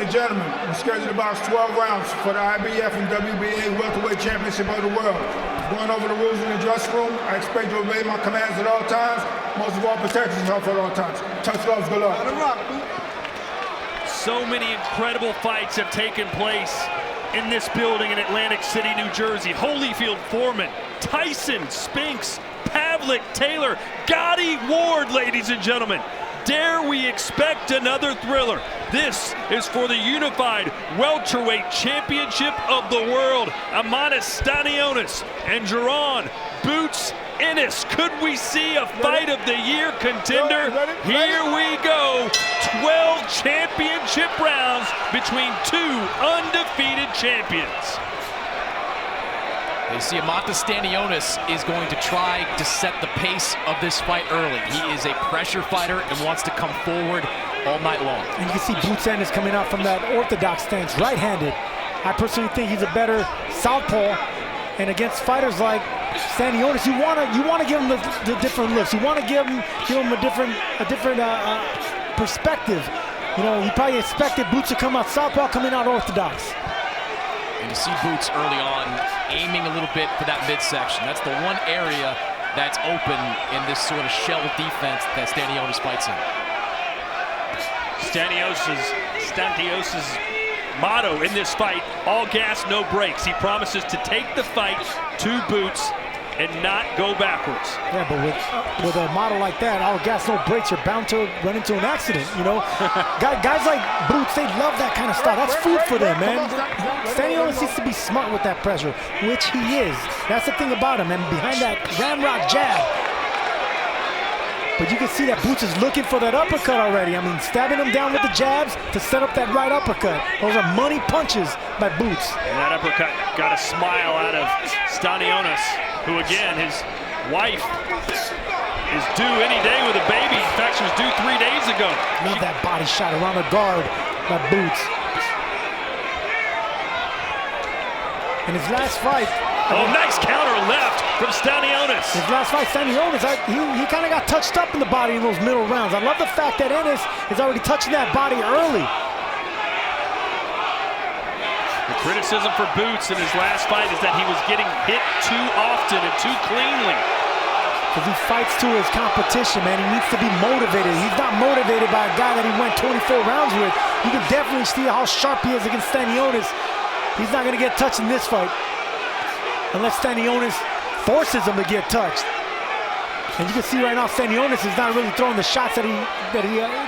and gentlemen, we scheduled about 12 rounds for the IBF and WBA welterweight championship of the world. Going over the rules in the dressing room, I expect you to obey my commands at all times. Most of all, protect yourself at all times. Touch gloves, good luck. So many incredible fights have taken place in this building in Atlantic City, New Jersey. Holyfield, Foreman, Tyson, Spinks, Pavlik, Taylor, Gotti, Ward, ladies and gentlemen. Dare we expect another thriller? This is for the unified welterweight championship of the world. Eimantas Stanionis and Jaron Boots Ennis. Could we see a fight of the year contender? Here we go. 12 championship rounds between two undefeated champions. You see, Eimantas Stanionis is going to try to set the pace of this fight early. He is a pressure fighter and wants to come forward all night long. And you can see Boots Ennis coming out from that orthodox stance, right-handed. I personally think he's a better southpaw. And against fighters like Stanionis, you want to give him the different looks. You want to give him a different perspective. You know, you probably expected Boots to come out southpaw, coming out orthodox. And you see Boots early on aiming a little bit for that midsection. That's the one area that's open in this sort of shell defense that Stanionis fights in. Stanionis' motto in this fight, all gas, no brakes. He promises to take the fight to Boots and not go backwards. Yeah, but with a model like that, all gas, no brakes, you're bound to run into an accident, you know? Guys like Boots, they love that kind of stuff. That's food for them, man. Stanionis needs to be smart with that pressure, which he is. That's the thing about him, and behind that ramrod jab. But you can see that Boots is looking for that uppercut already. I mean, stabbing him down with the jabs to set up that right uppercut. Those are money punches by Boots. And that uppercut got a smile out of Stanionis, who again, his wife is due any day with a baby. In fact, she was due 3 days ago. Love that body shot around the guard by Boots. In his last fight, nice counter left from Stanionis. His last fight, Stanionis, he kind of got touched up in the body in those middle rounds. I love the fact that Ennis is already touching that body early. The criticism for Boots in his last fight is that he was getting hit too often and too cleanly. Because he fights to his competition, man. He needs to be motivated. He's not motivated by a guy that he went 24 rounds with. You can definitely see how sharp he is against Stanionis. He's not going to get touched in this fight unless Stanionis forces him to get touched. And you can see right now Stanionis is not really throwing the shots that he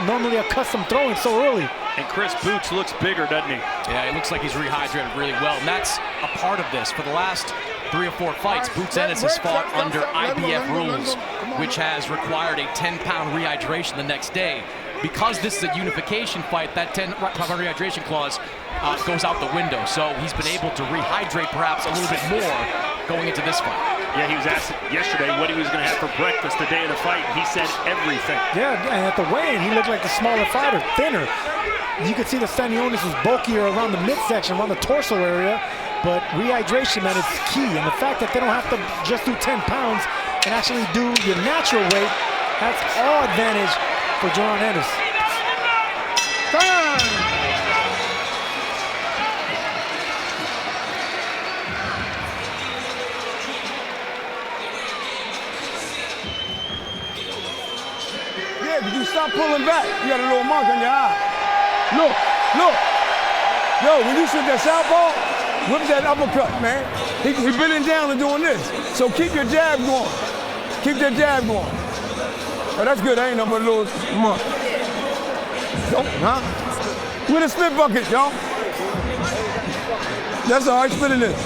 normally accustomed throwing so early. And Chris, Boots looks bigger, doesn't he? Yeah, it looks like he's rehydrated really well, and that's a part of this. For the last 3 or 4 fights, Boots Ennis has fought under IBF rules, which has required a 10-pound rehydration the next day. Because this is a unification fight, that 10-pound rehydration clause goes out the window. So he's been able to rehydrate perhaps a little bit more going into this fight. Yeah, he was asked yesterday what he was going to have for breakfast the day of the fight, and he said everything. Yeah, and at the weigh-in, he looked like the smaller fighter, thinner. You could see that Stanionis was bulkier around the midsection, around the torso area, but rehydration, man, is key. And the fact that they don't have to just do 10 pounds and actually do your natural weight, that's all advantage for Jaron Ennis. Yeah, but you stop pulling back. You got a little mark on your eye. Look. Yo, when you shoot that southpaw, whip that uppercut, man. He bending down and doing this. So keep your jab going. Keep that jab going. Oh, that's good. That ain't no but a little mark. Huh? With a split bucket, y'all. That's all right, split in this.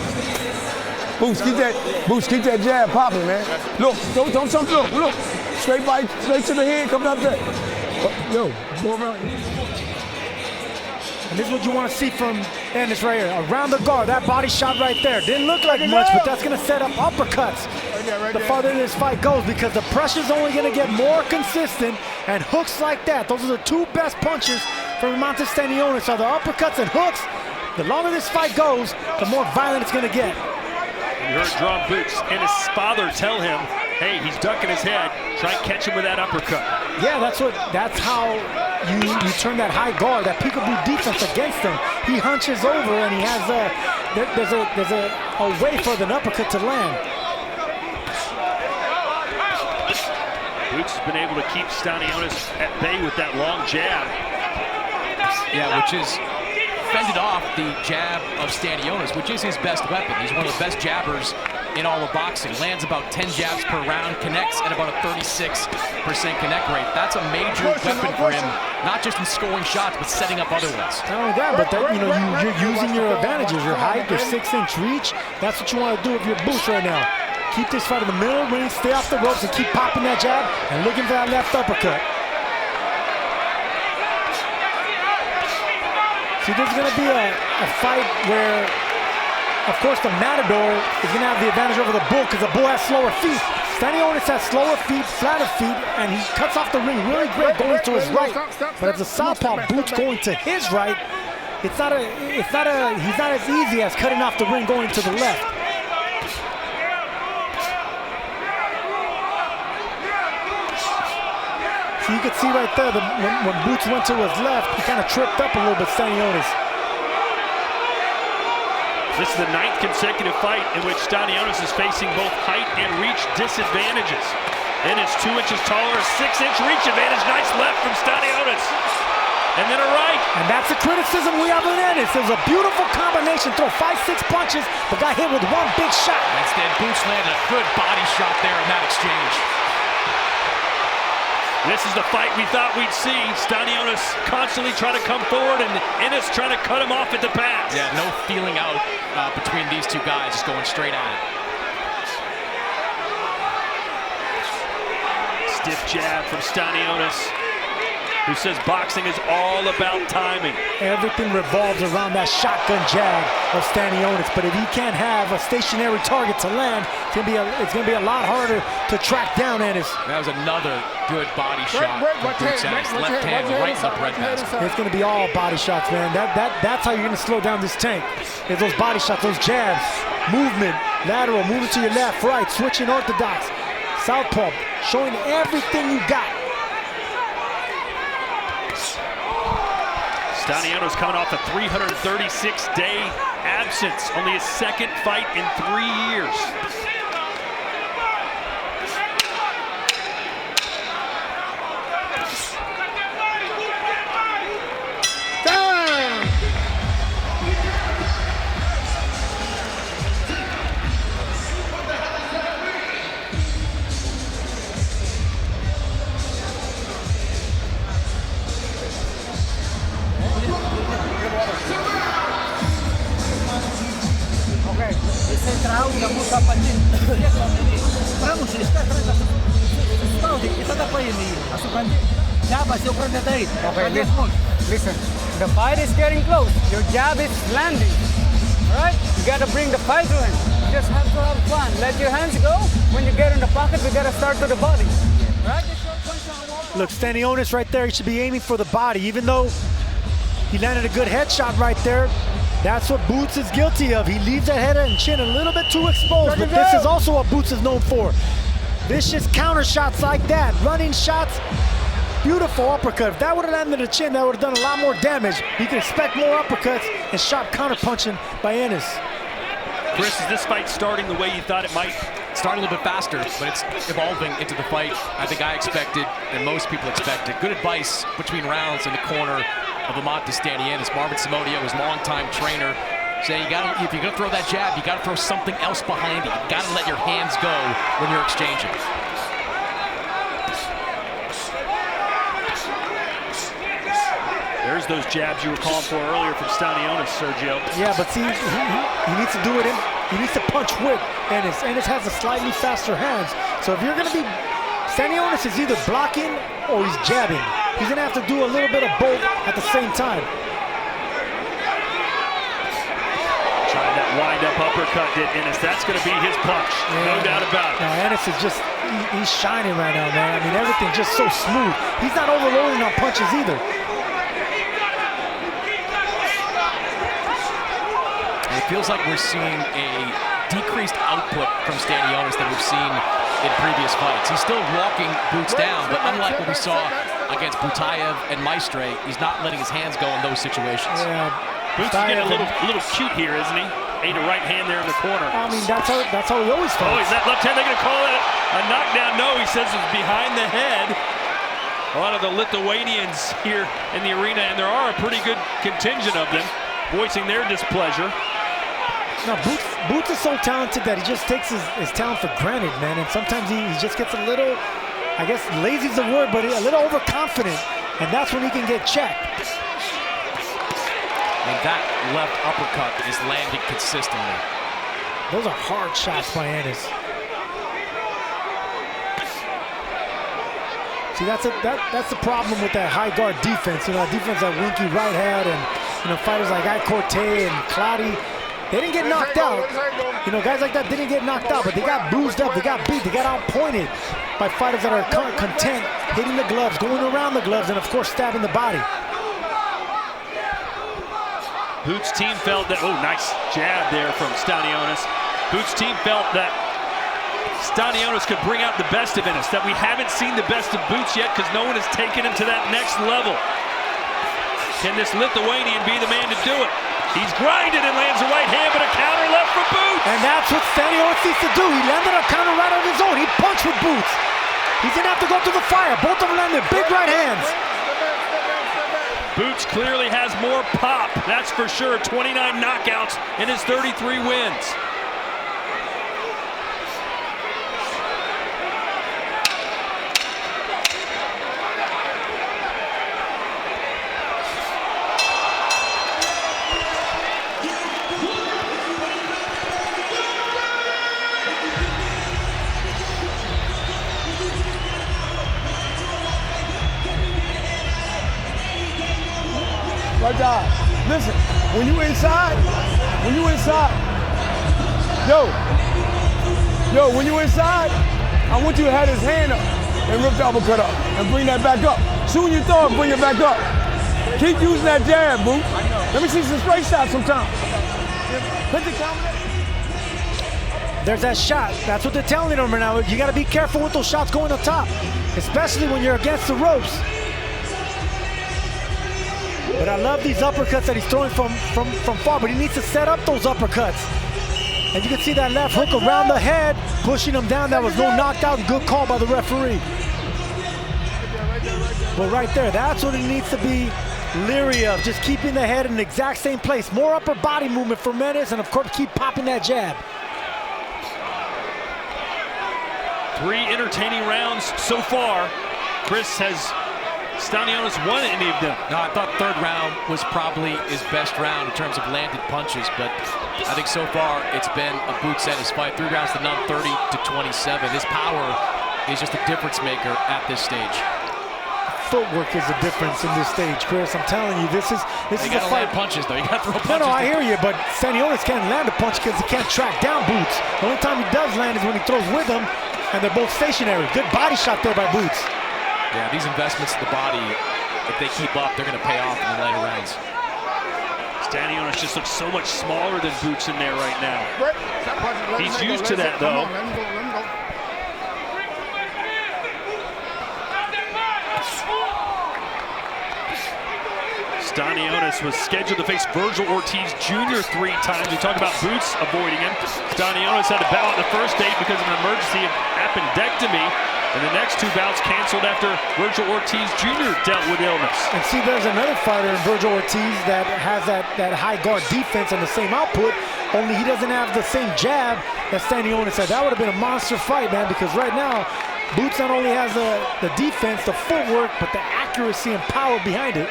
Boots, keep that jab popping, man. Look, don't look. Straight bite, straight to the head, coming up there. Yo, go around. And this is what you want to see from Ennis right here. Around the guard, that body shot right there. Didn't look like much, but that's going to set up uppercuts the farther this fight goes, because the pressure's only going to get more consistent, and hooks like that, those are the 2 best punches from Eimantas Stanionis, are the uppercuts and hooks. The longer this fight goes, the more violent it's going to get. You heard Jaron Boots and his father tell him, hey, he's ducking his head, try and catch him with that uppercut. Yeah, that's how you turn that high guard, that peekaboo defense against him. He hunches over and he has there's a way for the uppercut to land. Boots has been able to keep Stanionis at bay with that long jab. Yeah, which is fended off the jab of Stanionis, which is his best weapon. He's one of the best jabbers in all of boxing. Lands about 10 jabs per round, connects at about a 36% connect rate. That's a major weapon for him, not just in scoring shots, but setting up other ones. Not only that, but you're using your advantages, your height, your 6-inch reach. That's what you want to do with your Boots right now. Keep this fight in the middle ring, stay off the ropes, and keep popping that jab and looking for that left uppercut. See, this is going to be a fight where, of course, the Matador is going to have the advantage over the Bull because the Bull has slower feet. Stanionis has slower feet, flatter feet, and he cuts off the ring really great going to his right. But as a southpaw, Boots going to his right, he's not as easy as cutting off the ring going to the left. So you can see right there, when Boots went to his left, he kind of tripped up a little bit, Stanionis. This is the 9th consecutive fight in which Stanionis is facing both height and reach disadvantages. Ennis 2 inches taller, a 6-inch reach advantage. Nice left from Stanionis. And then a right. And that's the criticism we have on Ennis. It was a beautiful combination, throw 5-6 punches, but got hit with one big shot. Instead, Boots landed a good body shot there in that exchange. This is the fight we thought we'd see. Stanionis constantly trying to come forward and Ennis trying to cut him off at the pass. Yeah, no feeling out between these two guys, just going straight at it. Stiff jab from Stanionis, who says boxing is all about timing. Everything revolves around that shotgun jab of Stanionis, but if he can't have a stationary target to land, it's gonna be a lot harder to track down Ennis. That was another good body shot from Boots Ennis. Left hand right in the bread basket. It's gonna be all body shots, man. That's how you're gonna slow down this tank. Is those body shots, those jabs, movement, lateral, moving to your left, right, switching orthodox, southpaw, showing everything you got. Stanionis coming off a 336-day absence, only his 2nd fight in 3 years. Okay, listen. The fight is getting close. Your jab is landing. All right? You got to bring the fight to him. You just have to have fun. Let your hands go. When you get in the pocket, we got to start to the body. Right? Look, Stanionis right there, he should be aiming for the body, even though he landed a good headshot right there. That's what Boots is guilty of. He leaves that head and chin a little bit too exposed, but this is also what Boots is known for. Vicious counter shots like that, running shots, beautiful uppercut. If that would have landed a chin, that would have done a lot more damage. You can expect more uppercuts and sharp counter punching by Ennis. Chris, is this fight starting the way you thought it might? Starting a little bit faster, but it's evolving into the fight I think I expected and most people expected. Good advice between rounds in the corner of Eimantas Stanionis. Marvin Simodio, his longtime trainer, saying if you're gonna throw that jab, you gotta throw something else behind it. You gotta let your hands go when you're exchanging. There's those jabs you were calling for earlier from Stanionis, Sergio. Yeah, but see, he needs to do it he needs to punch with Ennis. Ennis has a slightly faster hands. So if you're gonna be, Stanionis is either blocking or he's jabbing. He's gonna have to do a little bit of both at the same time. Trying that wind-up uppercut, did Ennis. That's gonna be his punch, no doubt about it. Now Ennis is just, he's shining right now, man. I mean, everything's just so smooth. He's not overloading on punches either. It feels like we're seeing a decreased output from Stanionis than we've seen in previous fights. He's still walking Boots down, but unlike what we saw against Butayev and Maestre, he's not letting his hands go in those situations. Yeah. Boots is getting a little cute here, isn't he? Ate a right hand there in the corner. I mean, that's how he always fights. Oh, is that left hand? They're going to call it a knockdown? No, he says it's behind the head. A lot of the Lithuanians here in the arena, and there are a pretty good contingent of them voicing their displeasure. No, Boots is so talented that he just takes his talent for granted, man. And sometimes he just gets a little, I guess lazy is the word, but a little overconfident. And that's when he can get checked. And that left uppercut is landing consistently. Those are hard shots by Ennis. See, that's the problem with that high guard defense. You know, defense that Winky Wright had, and fighters like Corte and Cloudy. They didn't get knocked out. You know, guys like that didn't get knocked out, but they got bruised up, they got beat, they got outpointed by fighters that are content hitting the gloves, going around the gloves, and of course stabbing the body. Boots' team felt that, oh, nice jab there from Stanionis. Boots' team felt that Stanionis could bring out the best of Ennis, that we haven't seen the best of Boots yet because no one has taken him to that next level. Can this Lithuanian be the man to do it? He's grinded and lands a right hand, but a counter left for Boots. And that's what Stanionis needs to do. He landed a counter right on his own. He punched with Boots. He's gonna have to go through the fire. Both of them landed big right hands. Boots clearly has more pop, that's for sure. 29 knockouts in his 33 wins. Right there. Listen, when you inside, when you inside, I want you to have his hand up and rip the uppercut up and bring that back up. Soon you throw it, bring it back up. Keep using that jab, Boo. Let me see some straight shots sometime. There's that shot. That's what they're telling him right now. You got to be careful with those shots going up top, especially when you're against the ropes. But I love these uppercuts that he's throwing from far, but he needs to set up those uppercuts. And you can see that left hook around the head, pushing him down. That was no knockout, good call by the referee. But right there, that's what he needs to be leery of, just keeping the head in the exact same place. More upper body movement for Mendes, and of course, keep popping that jab. 3 entertaining rounds so far. Chris, has Stanionis won any of them? No, I thought third round was probably his best round in terms of landed punches, but I think so far it's been a Boots Ennis fight. 3 rounds to none, 30-27. His power is just a difference maker at this stage. Footwork is the difference in this stage, Chris. I'm telling you, this is a fight. Land punches, though. You got to throw punches. No, I hear you, but Stanionis can't land a punch because he can't track down Boots. The only time he does land is when he throws with him, and they're both stationary. Good body shot there by Boots. Yeah, these investments in the body, if they keep up, they're going to pay off in the later rounds. Stanionis just looks so much smaller than Boots in there right now. He's used to that, though. Stanionis was scheduled to face Virgil Ortiz Jr. 3 times. We talk about Boots avoiding him. Stanionis had to bow out the first date because of an emergency appendectomy. And the next 2 bouts canceled after Virgil Ortiz Jr. dealt with illness. And see, there's another fighter in Virgil Ortiz that has that high guard defense and the same output, only he doesn't have the same jab that Stanionis had. That would have been a monster fight, man, because right now, Boots not only has the defense, the footwork, but the accuracy and power behind it.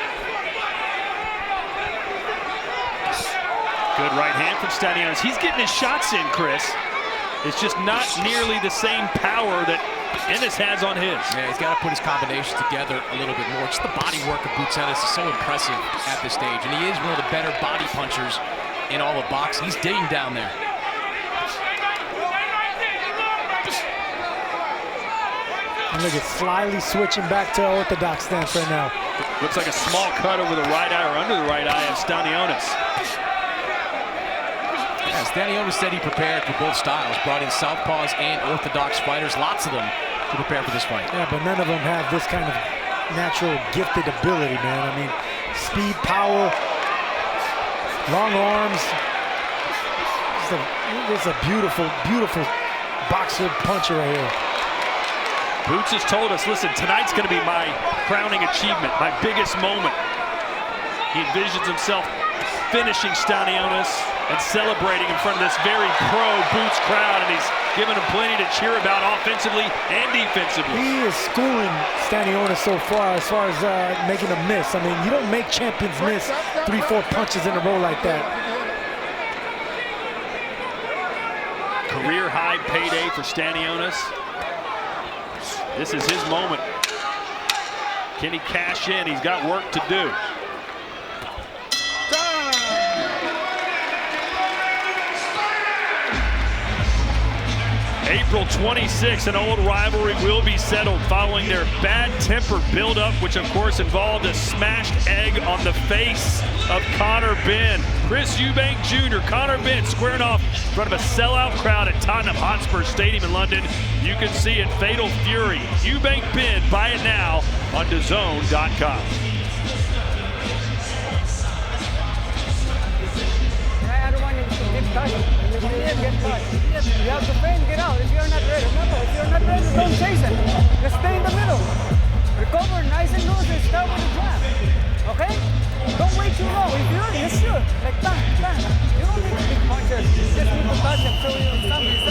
Good right hand from Stanionis. He's getting his shots in, Chris. It's just not nearly the same power that Ennis has on his. Yeah, he's got to put his combinations together a little bit more. Just the body work of Boots Ennis is so impressive at this stage, and he is one of the better body punchers in all of boxing. He's digging down there. And look at slyly switching back to orthodox stance right now. Looks like a small cut over the right eye or under the right eye of Stanionis. Yeah, Stanionis said he prepared for both styles, brought in southpaws and orthodox fighters, lots of them, to prepare for this fight. Yeah, but none of them have this kind of natural gifted ability, man. I mean, speed, power, long arms. It's a beautiful, beautiful boxer puncher right here. Boots has told us, listen, tonight's going to be my crowning achievement, my biggest moment. He envisions himself finishing Stanionis and celebrating in front of this very pro Boots crowd, and he's given him plenty to cheer about offensively and defensively. He is schooling Stanionis so far as making a miss. I mean, you don't make champions miss 3-4 punches in a row like that. Career high payday for Stanionis. This is his moment. Can he cash in? He's got work to do. April 26th, an old rivalry will be settled following their bad temper buildup, which of course involved a smashed egg on the face of Conor Benn. Chris Eubank Jr., Conor Benn squaring off in front of a sellout crowd at Tottenham Hotspur Stadium in London. You can see it, Fatal Fury. Eubank Benn, buy it now on DAZN.com. I don't want you to get touched. You have to feint, get out if you're not ready. Remember, if you're not ready, don't chase it. Just stay in the middle. Recover nice and loose and start with a jab. Okay? Don't wait too long. If you're sure, like bang, bang. You don't need big punches. You just need to touch them so you stop it.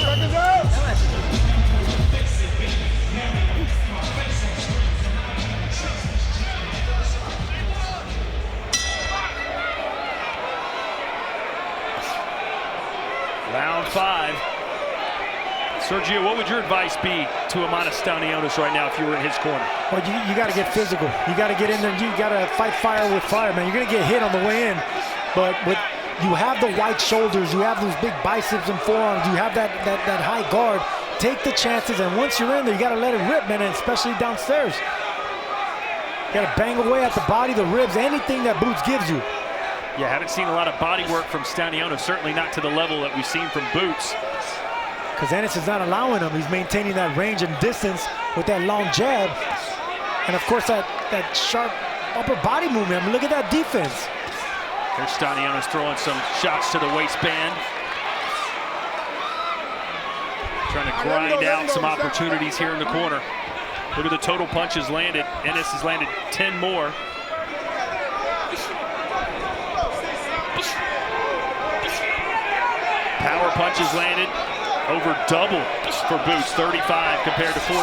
Round 5. Sergio, what would your advice be to Eimantas Stanionis right now if you were in his corner? Well, you got to get physical. You got to get in there. You got to fight fire with fire, man. You're going to get hit on the way in, but you have the wide shoulders. You have those big biceps and forearms. You have that high guard. Take the chances, and once you're in there, you got to let it rip, man, and especially downstairs. You got to bang away at the body, the ribs, anything that Boots gives you. Yeah, haven't seen a lot of body work from Stanionis, certainly not to the level that we've seen from Boots. Because Ennis is not allowing him. He's maintaining that range and distance with that long jab. And of course, that sharp upper body movement. I mean, look at that defense. Here's Stanionis throwing some shots to the waistband. Trying to grind out some opportunities here in the corner. Look at the total punches landed. Ennis has landed 10 more. Power punches landed, over double for Boots, 35 compared to 14.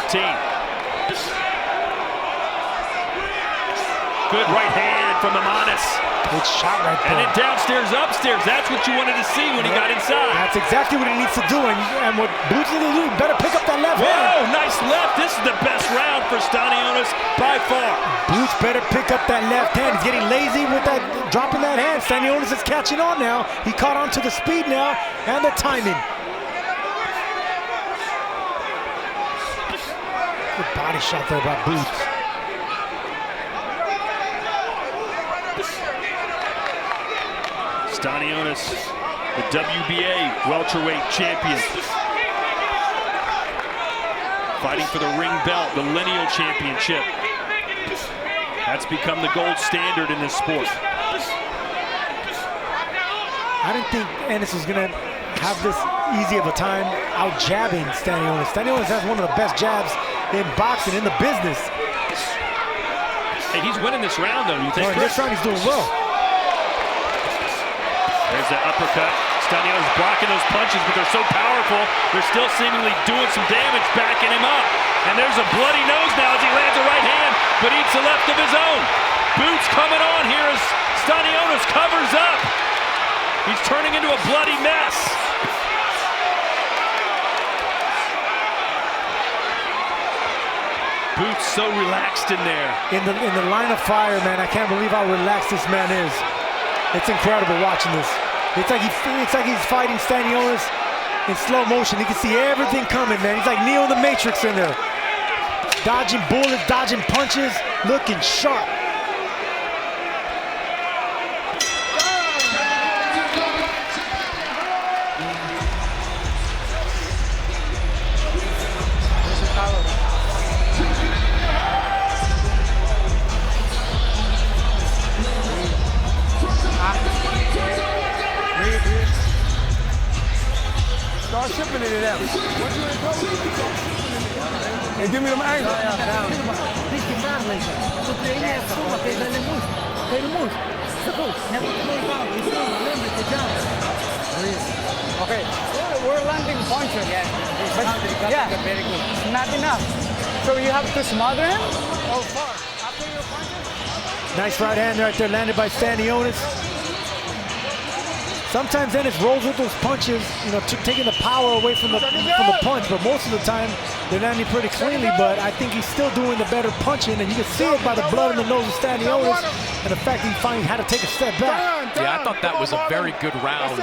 Good right hand from Eimantas. Good shot right there. And then downstairs, upstairs. That's what you wanted to see when he got inside. That's exactly what he needs to do. And what Boots needs to do, he better pick up that left hand. Whoa, nice left. This is the best round for Stanionis by far. Boots better pick up that left hand. He's getting lazy with that, dropping that hand. Stanionis is catching on now. He caught on to the speed now and the timing. Good body shot there by Boots. Stanionis, the WBA welterweight champion. Fighting for the ring belt, the lineal championship. That's become the gold standard in this sport. I didn't think Ennis was going to have this easy of a time out jabbing Stanionis. Stanionis has one of the best jabs in boxing, in the business. Hey, he's winning this round, though. You think? In this round, he's doing well. There's that uppercut. Stanionis blocking those punches, but they're so powerful, they're still seemingly doing some damage, backing him up. And there's a bloody nose now as he lands a right hand, but eats a left of his own. Boots coming on here as Stanionis covers up. He's turning into a bloody mess. Boots so relaxed in there. In the line of fire, man, I can't believe how relaxed this man is. It's incredible watching this. It's like he's fighting Stanionis in slow motion. He can see everything coming, man. He's like Neo in the Matrix in there. Dodging bullets, dodging punches, looking sharp. Start shipping it to them. And give me them angles. Okay, we're landing punches. Yeah, very good. Not enough. So you have to smother him or far after your punches? Nice right hand right there, landed by Stanionis. Sometimes Ennis rolls with those punches, you know, taking the power away from the punch, but most of the time they're landing pretty cleanly. But I think he's still doing the better punching, and you can see it by the blood in the nose of Stanionis and the fact that he finally had to take a step back. Yeah, I thought that was a very good round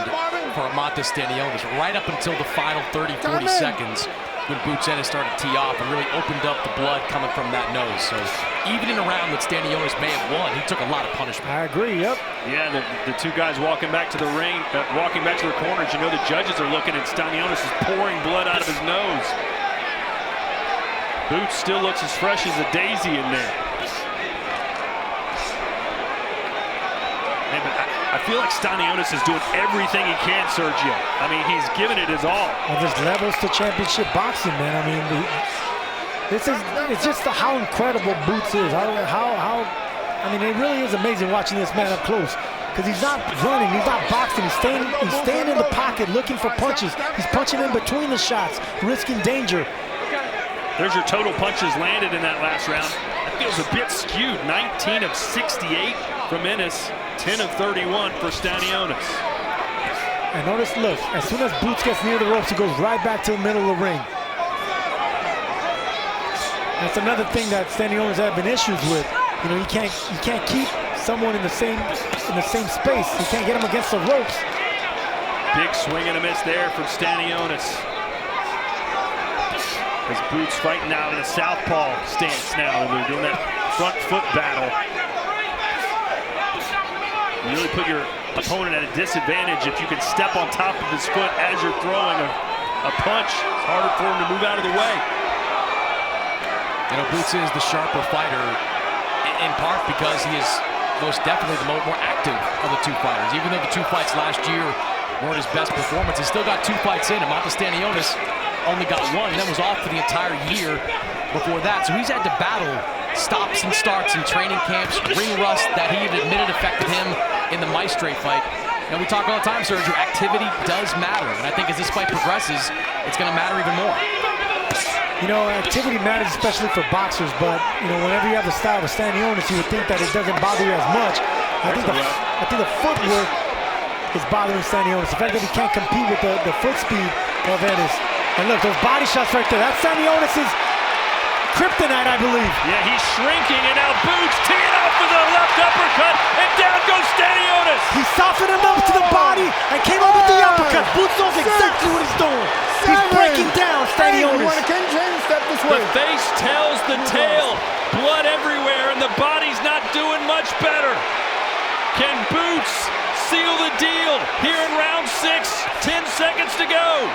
for Eimantas Stanionis, right up until the final 30, 40 seconds when Boots Ennis started to tee off and really opened up the blood coming from that nose. So even in a round that Stanionis may have won, he took a lot of punishment. I agree, yep. Yeah, the two guys walking back to the ring, walking back to their corners, you know the judges are looking and Stanionis is pouring blood out of his nose. Boots still looks as fresh as a daisy in there. Hey, but I feel like Stanionis is doing everything he can, Sergio. I mean, he's giving it his all. Well, there's levels to championship boxing, man. I mean, it's just how incredible Boots is. I mean, it really is amazing watching this man up close. Because he's not running, he's not boxing, he's staying in the pocket looking for punches. He's punching in between the shots, risking danger. There's your total punches landed in that last round. That feels a bit skewed. 19 of 68 from Ennis, 10 of 31 for Stanionis. And notice, look, as soon as Boots gets near the ropes, he goes right back to the middle of the ring. That's another thing that Stanionis have been issues with. You know, you can't keep someone in the same space. You can't get him against the ropes. Big swing and a miss there from Stanionis. As Boots fighting out in a southpaw stance now. They're doing that front foot battle. You really put your opponent at a disadvantage if you can step on top of his foot as you're throwing a punch. It's harder for him to move out of the way. You know, Boots is the sharper fighter in part because he is most definitely the more active of the two fighters. Even though the two fights last year weren't his best performance, he still got 2 fights in. Eimantas Stanionis only got 1 and then was off for the entire year before that. So he's had to battle stops and starts in training camps, ring rust that he had admitted affected him in the Maestre fight. And we talk all the time, Sergio, activity does matter. And I think as this fight progresses, it's going to matter even more. You know, activity matters especially for boxers, but, you know, whenever you have the style of Stanionis, you would think that it doesn't bother you as much. I think the footwork is bothering Stanionis. The fact that he can't compete with the foot speed of Ennis. And look, those body shots right there, that's Stanionis' kryptonite, I believe. Yeah, he's shrinking, and now Boots teeing off with a left uppercut, and down goes Stanionis. He softened him up to the body and came up with the uppercut. Boots knows exactly what he's doing. He's breaking down Stanionis. The face tells the tale. Blood everywhere, and the body's not doing much better. Can Boots seal the deal here in round 6? 10 seconds to go.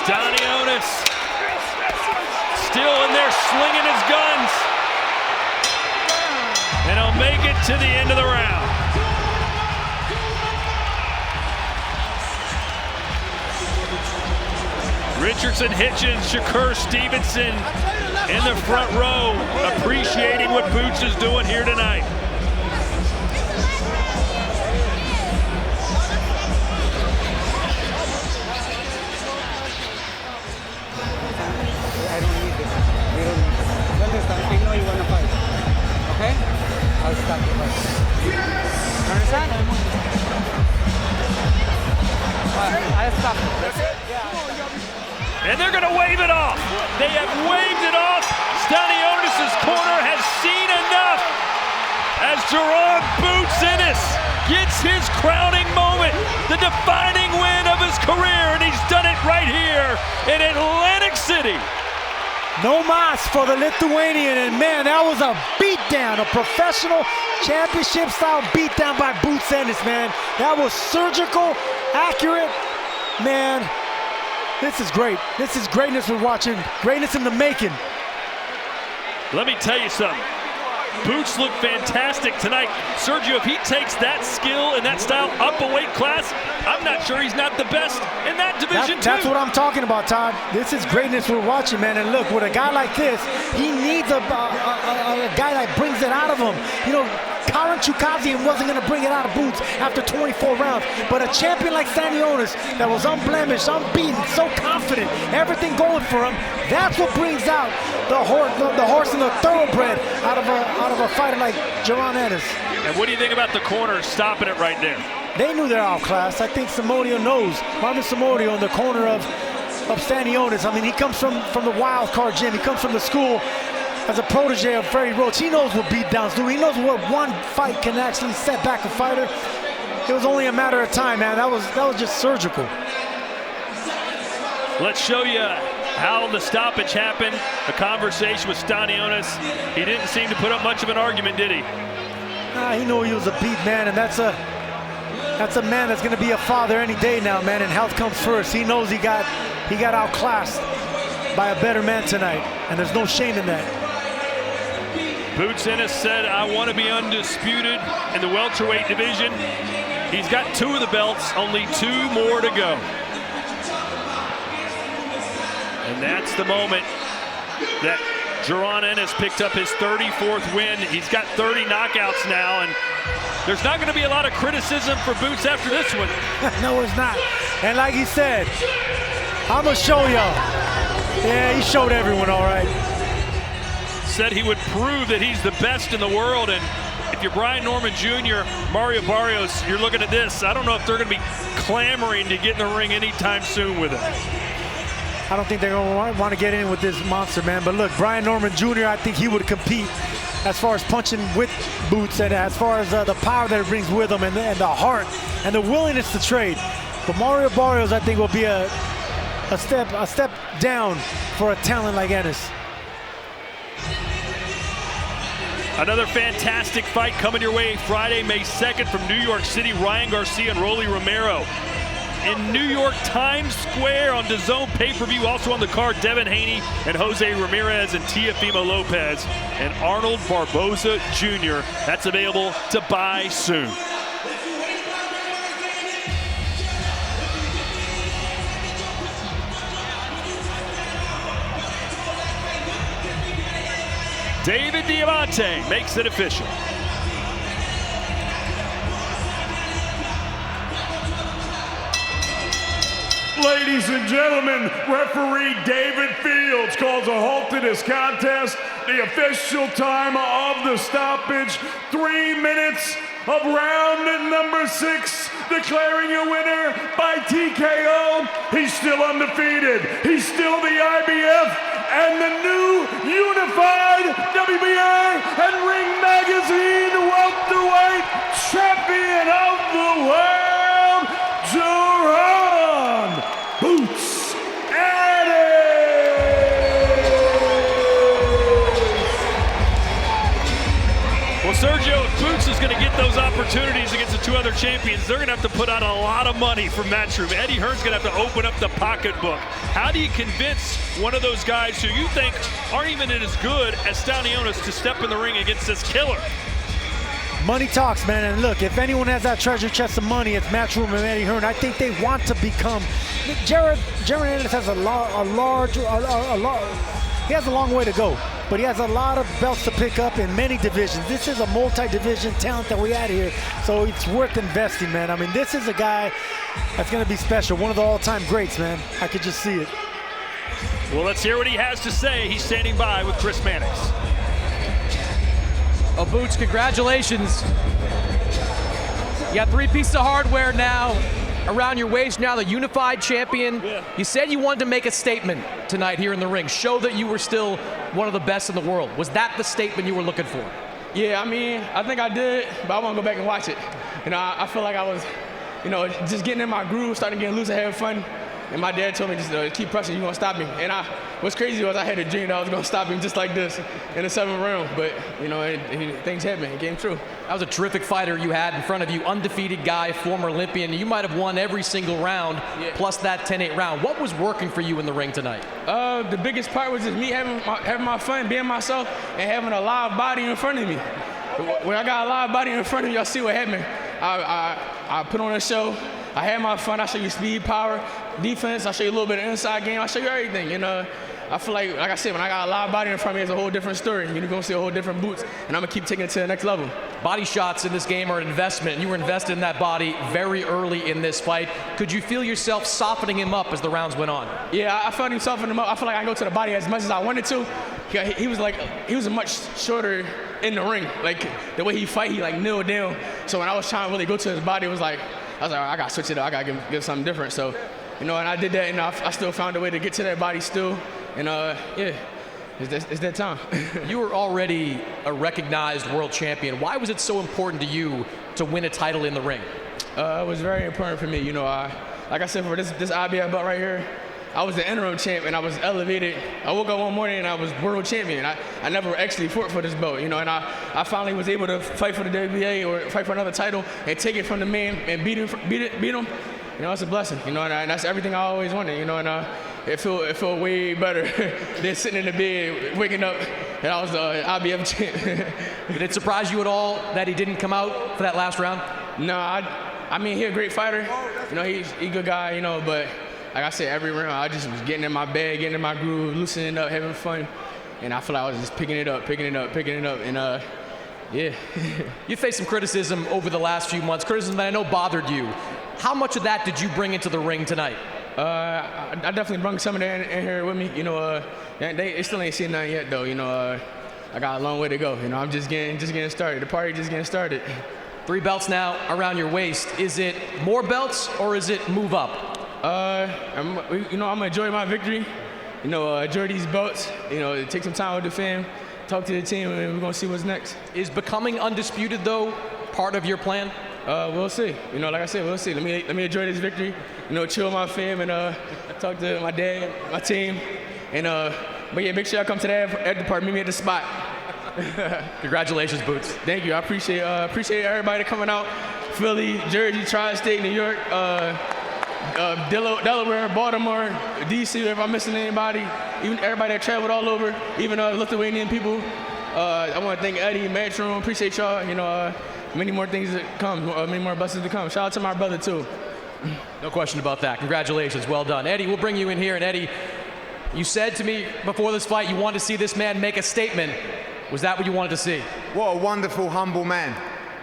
Stanionis still in there slinging his guns. And he'll make it to the end of the round. Richardson, Hitchens, Shakur Stevenson in the front row, appreciating what Boots is doing here tonight. I don't need this. We don't need this. Understand? I know you want to fight. Okay? I'll stop the fight. Understand? I'll stop it. That's it? And they're going to wave it off. They have waved it off. Stanionis' corner has seen enough as Jaron Boots Ennis gets his crowning moment, the defining win of his career, and he's done it right here in Atlantic City. No mas for the Lithuanian, and man, that was a beatdown, a professional championship-style beatdown by Boots Ennis, man. That was surgical, accurate, man. This is great. This is greatness we're watching. Greatness in the making. Let me tell you something. Boots look fantastic tonight. Sergio, if he takes that skill and that style up a weight class, I'm not sure he's not the best in that division, That's what I'm talking about, Todd. This is greatness we're watching, man. And look, with a guy like this, he needs a guy that brings it out of him. You know, Karen Chukazian wasn't going to bring it out of Boots after 24 rounds. But a champion like Stanionis that was unblemished, unbeaten, so confident, everything going for him, that's what brings out the horse and the thoroughbred out of a fighter like Jaron Ennis. And what do you think about the corner stopping it right there? They knew they're outclassed. I think Samodio knows. Marvin Samodio in the corner of Stanionis. I mean, he comes from the wild card gym. He comes from the school as a protege of Freddie Roach. He knows what beatdowns do. He knows what one fight can actually set back a fighter. It was only a matter of time, man. That was just surgical. Let's show you how the stoppage happened. A conversation with Stanionis. He didn't seem to put up much of an argument, did he? He knew he was a beat man, and that's a man that's going to be a father any day now, man. And health comes first. He knows he got outclassed by a better man tonight, and there's no shame in that. Boots Ennis said, I want to be undisputed in the welterweight division. He's got 2 of the belts, only 2 more to go. And that's the moment that Jaron Ennis picked up his 34th win. He's got 30 knockouts now, and there's not going to be a lot of criticism for Boots after this one. No, it's not. And like he said, I'm going to show y'all. Yeah, he showed everyone, all right. Said he would prove that he's the best in the world, and if you're Brian Norman Jr., Mario Barrios, you're looking at this. I don't know if they're going to be clamoring to get in the ring anytime soon with him. I don't think they're going to want to get in with this monster, man. But look, Brian Norman Jr., I think he would compete as far as punching with Boots and as far as the power that it brings with him and the heart and the willingness to trade. But Mario Barrios, I think, will be a step down for a talent like Ennis. Another fantastic fight coming your way Friday, May 2nd from New York City. Ryan Garcia and Rolly Romero. In New York Times Square on DAZN pay-per-view. Also on the card, Devin Haney and Jose Ramirez and Teofimo Lopez and Arnold Barboza Jr. That's available to buy soon. David Diamante makes it official. Ladies and gentlemen, referee David Fields calls a halt to this contest. The official time of the stoppage, 3 minutes of round number 6, declaring a winner by TKO. He's still undefeated. He's still the IBF and the new unified WBA and Ring Magazine welterweight champion of the world, Jaron Boots Ennis. Well, Sergio, if Boots is going to get those opportunities against the 2 other champions, they're going to have to put out a lot of money from Matchroom. Eddie Hearn's going to have to open up the pocketbook. How do you convince one of those guys who you think aren't even as good as Stanionis to step in the ring against this killer? Money talks, man. And look, if anyone has that treasure chest of money, it's Matchroom and Eddie Hearn. I think they want to become. Jaron Ennis has he has a long way to go, but he has a lot of belts to pick up in many divisions. This is a multi-division talent that we had here, so it's worth investing, man. I mean, this is a guy that's going to be special, one of the all-time greats, man. I could just see it. Well, let's hear what he has to say. He's standing by with Chris Mannix. Oh, Boots, congratulations. You got 3 pieces of hardware now around your waist now, the unified champion. Yeah. You said you wanted to make a statement tonight here in the ring, show that you were still one of the best in the world. Was that the statement you were looking for? Yeah, I mean, I think I did, but I want to go back and watch it. You know, I feel like I was, just getting in my groove, starting to get loose and having fun. And my dad told me just keep pressing, you're gonna stop me. And what's crazy was I had a dream that I was gonna stop him just like this in the 7th round. But you know, things happened. It came true. That was a terrific fighter you had in front of you, undefeated guy, former Olympian. You might have won every single round, plus that 10-8 round. What was working for you in the ring tonight? The biggest part was just me having my fun, being myself, and having a live body in front of me. When I got a live body in front of me, y'all see what happened. I put on a show. I had my fun. I show you speed, power, defense. I show you a little bit of inside game. I show you everything. And I feel like I said, when I got a live body in front of me, it's a whole different story. You're gonna see a whole different boots, and I'm gonna keep taking it to the next level. Body shots in this game are an investment, and you were invested in that body very early in this fight. Could you feel yourself softening him up as the rounds went on? Yeah, I felt him softening him up. I feel like I go to the body as much as I wanted to. He was a much shorter in the ring. Like the way he fight, he like kneeled down. So when I was trying to really go to his body, I was like, I gotta switch it up. I gotta give something different. So, and I did that, and I still found a way to get to that body still. And yeah, it's that time. You were already a recognized world champion. Why was it so important to you to win a title in the ring? It was very important for me. Like I said, for this IBF belt right here, I was the interim champ, and I was elevated. I woke up one morning and I was world champion. I never actually fought for this belt, and I finally was able to fight for the WBA or fight for another title and take it from the man and beat him. It's a blessing, and that's everything I always wanted, and it felt way better than sitting in the bed, waking up, and I was the IBF champ. Did it surprise you at all that he didn't come out for that last round? No, I mean, he's a great fighter. He's a good guy, but like I said, every round I just was getting in my bag, getting in my groove, loosening up, having fun, and I feel like I was just picking it up, and yeah. You faced some criticism over the last few months, criticism that I know bothered you. How much of that did you bring into the ring tonight? I definitely brought some of that in here with me. They still ain't seen nothing yet, though. I got a long way to go. I'm just getting started. The party just getting started. 3 belts now around your waist. Is it more belts or is it move up? I'm gonna enjoy my victory. Enjoy these belts. Take some time with the fam, talk to the team, and we're gonna see what's next. Is becoming undisputed though part of your plan? We'll see. Like I said, we'll see. Let me enjoy this victory. Chill with my fam and talk to my dad, my team, and but yeah, make sure y'all come to the after party. Meet me at the spot. Congratulations, Boots. Thank you. I appreciate everybody coming out. Philly, Jersey, Tri-State, New York, Delaware, Baltimore, DC. If I'm missing anybody, even everybody that traveled all over, even Lithuanian people. I want to thank Eddie, Matchroom. Appreciate y'all. Many more things to come, many more blessings to come. Shout out to my brother, too. No question about that. Congratulations. Well done. Eddie, we'll bring you in here. And Eddie, you said to me before this fight you wanted to see this man make a statement. Was that what you wanted to see? What a wonderful, humble man.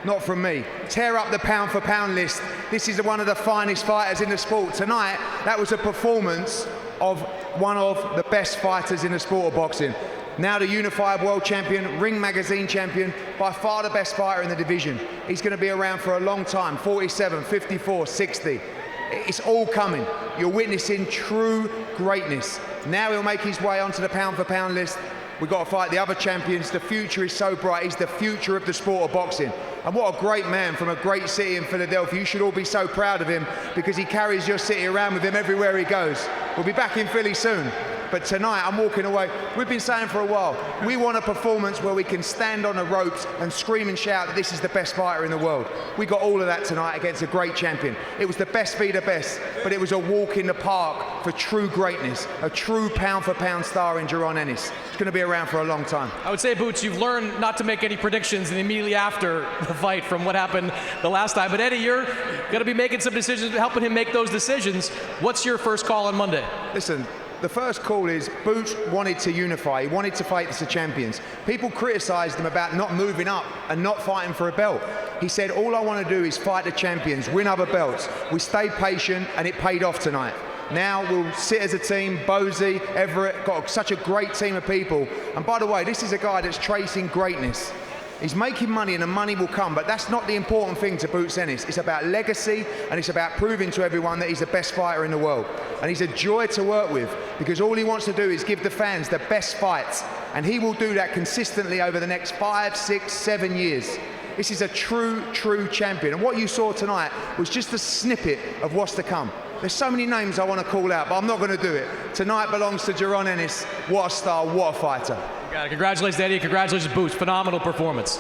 Not from me. Tear up the pound-for-pound list. This is one of the finest fighters in the sport. Tonight, that was a performance of one of the best fighters in the sport of boxing. Now the unified world champion, Ring Magazine champion, by far the best fighter in the division. He's going to be around for a long time, 47, 54, 60. It's all coming. You're witnessing true greatness. Now he'll make his way onto the pound-for-pound list. We've got to fight the other champions. The future is so bright. He's the future of the sport of boxing. And what a great man from a great city in Philadelphia. You should all be so proud of him because he carries your city around with him everywhere he goes. We'll be back in Philly soon. But tonight, I'm walking away. We've been saying for a while, we want a performance where we can stand on the ropes and scream and shout that this is the best fighter in the world. We got all of that tonight against a great champion. It was the best be the best, but it was a walk in the park for true greatness, a true pound-for-pound star in Jaron Ennis. It's going to be around for a long time. I would say, Boots, you've learned not to make any predictions immediately after the fight from what happened the last time. But Eddie, you're going to be making some decisions, helping him make those decisions. What's your first call on Monday? Listen. The first call is Boots wanted to unify. He wanted to fight the champions. People criticised him about not moving up and not fighting for a belt. He said, all I want to do is fight the champions, win other belts. We stayed patient and it paid off tonight. Now we'll sit as a team, Bozy, Everett, got such a great team of people. And by the way, this is a guy that's tracing greatness. He's making money and the money will come, but that's not the important thing to Boots Ennis. It's about legacy and it's about proving to everyone that he's the best fighter in the world. And he's a joy to work with because all he wants to do is give the fans the best fights. And he will do that consistently over the next 5, 6, 7 years. This is a true champion. And what you saw tonight was just a snippet of what's to come. There's so many names I want to call out, but I'm not going to do it. Tonight belongs to Jaron Ennis. What a star, what a fighter. You got it. Congratulations, Eddie. Congratulations, Boots. Phenomenal performance.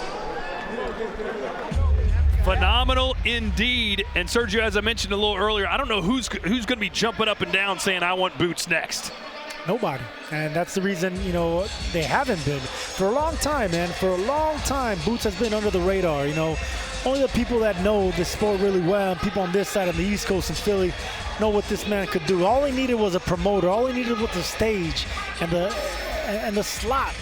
Phenomenal indeed. And Sergio, as I mentioned a little earlier, I don't know who's going to be jumping up and down saying, I want Boots next. Nobody. And that's the reason, you know, they haven't been. For a long time, man, for a long time, Boots has been under the radar, you know. Only the people that know the sport really well, and people on this side of the East Coast in Philly, know what this man could do. All he needed was a promoter. All he needed was the stage and the slot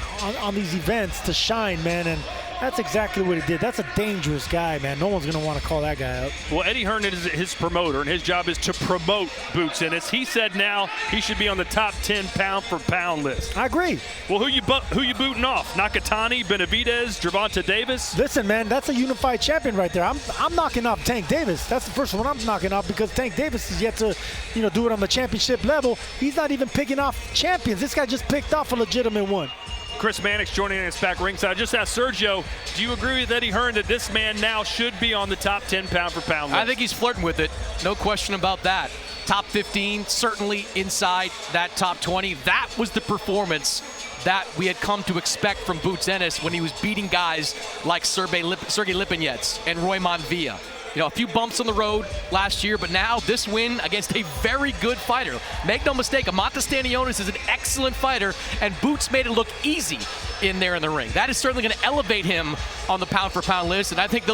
on these events to shine, man. And that's exactly what he did. That's a dangerous guy, man. No one's going to want to call that guy up. Well, Eddie Hearn is his promoter, and his job is to promote Boots Ennis. He said now he should be on the top 10 pound-for-pound list. I agree. Well, who you booting off? Nakatani, Benavidez, Gervonta Davis? Listen, man, that's a unified champion right there. I'm knocking off Tank Davis. That's the first one I'm knocking off because Tank Davis is yet to, you know, do it on the championship level. He's not even picking off champions. This guy just picked off a legitimate one. Chris Mannix joining us back ringside. I just asked Sergio, do you agree with Eddie Hearn that this man now should be on the top 10 pound-for-pound list? I think he's flirting with it. No question about that. Top 15, certainly inside that top 20. That was the performance that we had come to expect from Boots Ennis when he was beating guys like Sergey Lipinets and Roy Monvilla. You know, a few bumps on the road last year, but now this win against a very good fighter. Make no mistake, Eimantas Stanionis is an excellent fighter, and Boots made it look easy in there in the ring. That is certainly going to elevate him on the pound-for-pound list, and I think they'll